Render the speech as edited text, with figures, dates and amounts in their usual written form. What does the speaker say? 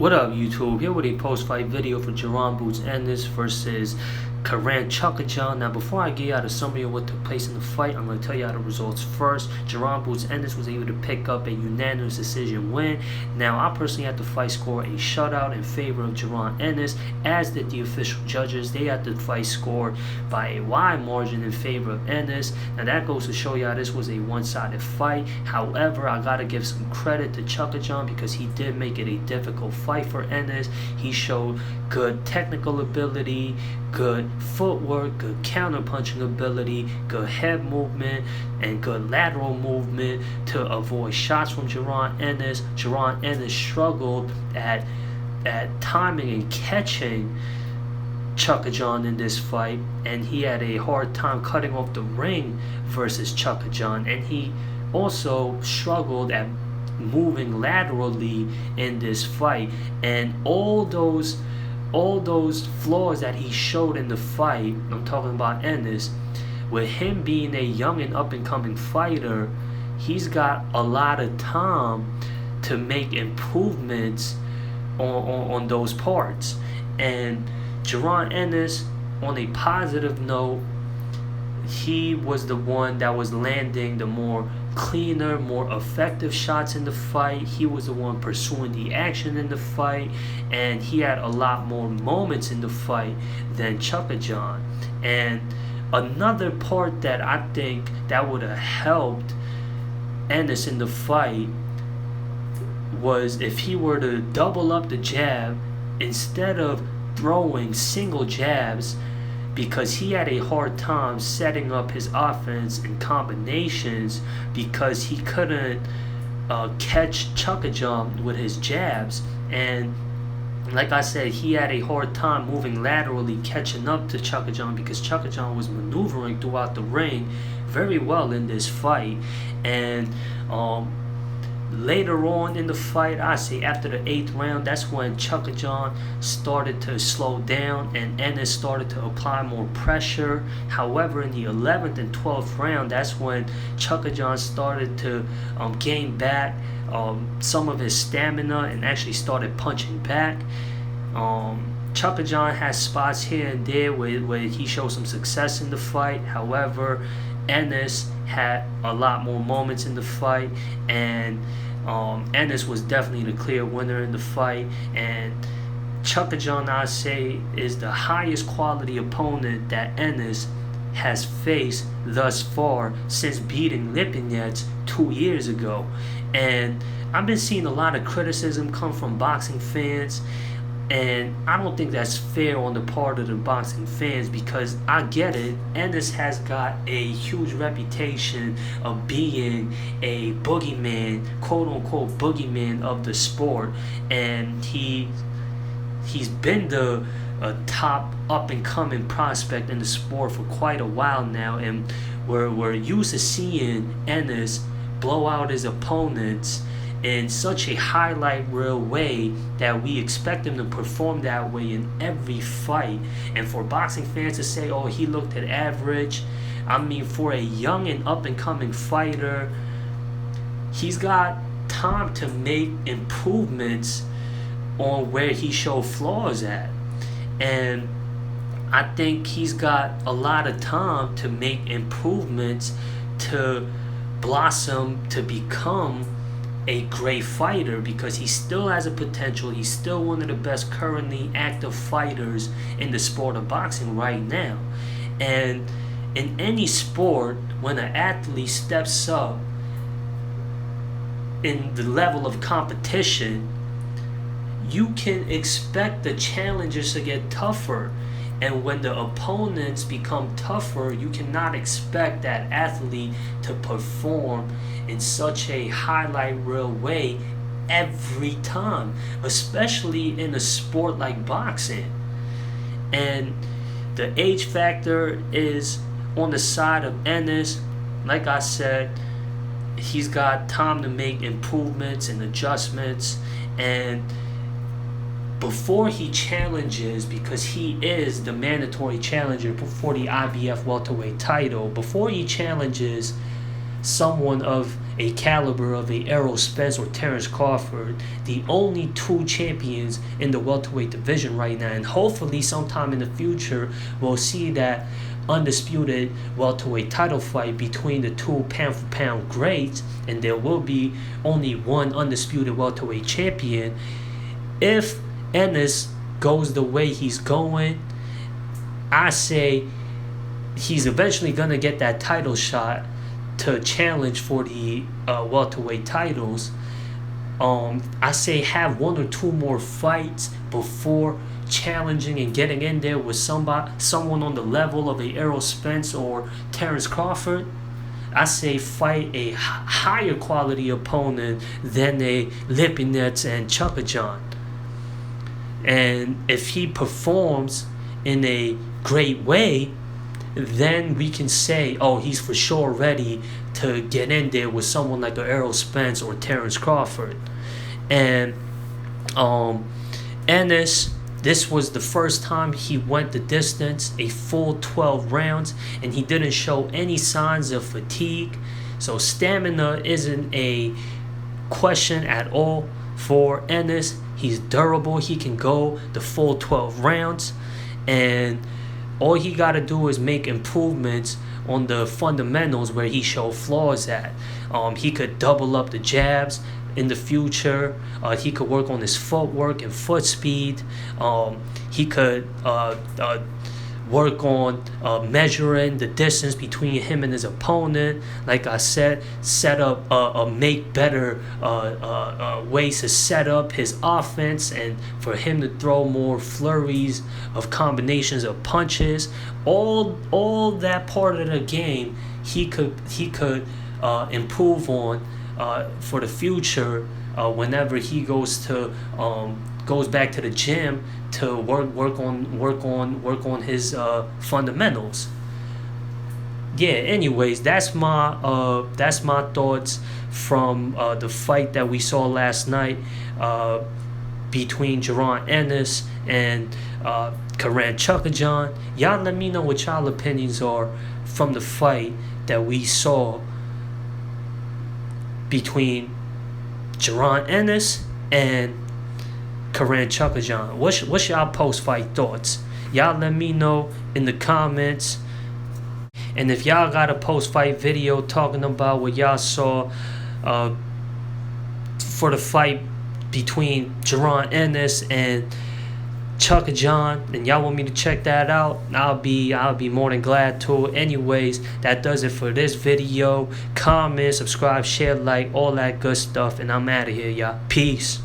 What up, YouTube? Here with a post-fight video for Jaron Ennis versus Chukhadzhian. Now, before I give you the summary of what took place in the fight, I'm going to tell you the results first. Jaron Ennis was able to pick up a unanimous decision win. Now, I personally had the fight score a shutout in favor of Jaron Ennis, as did the official judges. They had the fight scored by a wide margin in favor of Ennis. Now, that goes to show y'all this was a one-sided fight. However, I got to give some credit to Chukhadzhian because he did make it a difficult fight for Ennis. He showed good technical ability, good footwork, good counter-punching ability, good head movement, and good lateral movement to avoid shots from Jaron Ennis. Jaron Ennis struggled at timing and catching Chukhadzhian in this fight, and he had a hard time cutting off the ring versus Chukhadzhian, and he also struggled at moving laterally in this fight. And all those flaws that he showed in the fight, I'm talking about Ennis, with him being a young and up-and-coming fighter, he's got a lot of time to make improvements on those parts. And Jaron Ennis, on a positive note, he was the one that was landing the more cleaner, more effective shots in the fight. He was the one pursuing the action in the fight, and he had a lot more moments in the fight than Chukhadzhian. And another part that I think that would have helped Ennis in the fight was if he were to double up the jab instead of throwing single jabs, because he had a hard time setting up his offense in combinations because he couldn't catch Chukhadzhian with his jabs. And like I said, he had a hard time moving laterally, catching up to Chukhadzhian, because Chukhadzhian was maneuvering throughout the ring very well in this fight. And later on in the fight, I say after the 8th round, that's when Chukhadzhian started to slow down and Ennis started to apply more pressure. However, in the 11th and 12th round, that's when Chukhadzhian started to gain back some of his stamina and actually started punching back. Chukhadzhian has spots here and there where he showed some success in the fight. However, Ennis had a lot more moments in the fight, and Ennis was definitely the clear winner in the fight. And Chukhadzhian, I say, is the highest quality opponent that Ennis has faced thus far since beating Lipinets 2 years ago. And I've been seeing a lot of criticism come from boxing fans, and I don't think that's fair on the part of the boxing fans, because I get it. Ennis has got a huge reputation of being a boogeyman, quote-unquote boogeyman of the sport, and he's been the top up-and-coming prospect in the sport for quite a while now, and we're used to seeing Ennis blow out his opponents in such a highlight reel way that we expect him to perform that way in every fight. And for boxing fans to say, oh, he looked at average, I mean, for a young and up-and-coming fighter, he's got time to make improvements on where he showed flaws at. And I think he's got a lot of time to make improvements to blossom to become a great fighter, because he still has a potential. He's still one of the best currently active fighters in the sport of boxing right now. And in any sport, when an athlete steps up in the level of competition, you can expect the challenges to get tougher. And when the opponents become tougher, you cannot expect that athlete to perform in such a highlight reel way every time, especially in a sport like boxing. And the age factor is on the side of Ennis. Like I said, he's got time to make improvements and adjustments. And before he challenges, because he is the mandatory challenger for the IBF welterweight title, before he challenges someone of a caliber of a Errol Spence or Terence Crawford, the only two champions in the welterweight division right now. And hopefully sometime in the future we'll see that undisputed welterweight title fight between the two pound for pound greats, and there will be only one undisputed welterweight champion. If Ennis goes the way he's going, I say he's eventually gonna get that title shot to challenge for the welterweight titles. I say have one or two more fights before challenging and getting in there with someone on the level of a Errol Spence or Terence Crawford. I say fight a higher quality opponent than a Lipinets and Chukhadzhian. And if he performs in a great way, then we can say, oh, he's for sure ready to get in there with someone like a Errol Spence or Terence Crawford. And Ennis, this was the first time he went the distance, a full 12 rounds, and he didn't show any signs of fatigue. So stamina isn't a question at all for Ennis. He's durable. He can go the full 12 rounds. And all he got to do is make improvements on the fundamentals where he showed flaws at. He could double up the jabs in the future. He could work on his footwork and foot speed. He could work on measuring the distance between him and his opponent. Like I said, set up make better ways to set up his offense and for him to throw more flurries of combinations of punches. All that part of the game he could improve on for the future whenever he goes back to the gym to work on his fundamentals. Yeah. Anyways, that's my thoughts from the fight that we saw last night between Jaron Ennis and Karan Chukhadzhian. Y'all let me know what y'all opinions are from the fight that we saw between Jaron Ennis and Karan Chukhadzhian. What's y'all post-fight thoughts? Y'all let me know in the comments. And if y'all got a post-fight video talking about what y'all saw for the fight between Jaron Ennis and Chukhadzhian, and y'all want me to check that out, I'll be more than glad to. Anyways, that does it for this video. Comment, subscribe, share, like, all that good stuff, and I'm out of here, y'all. Peace.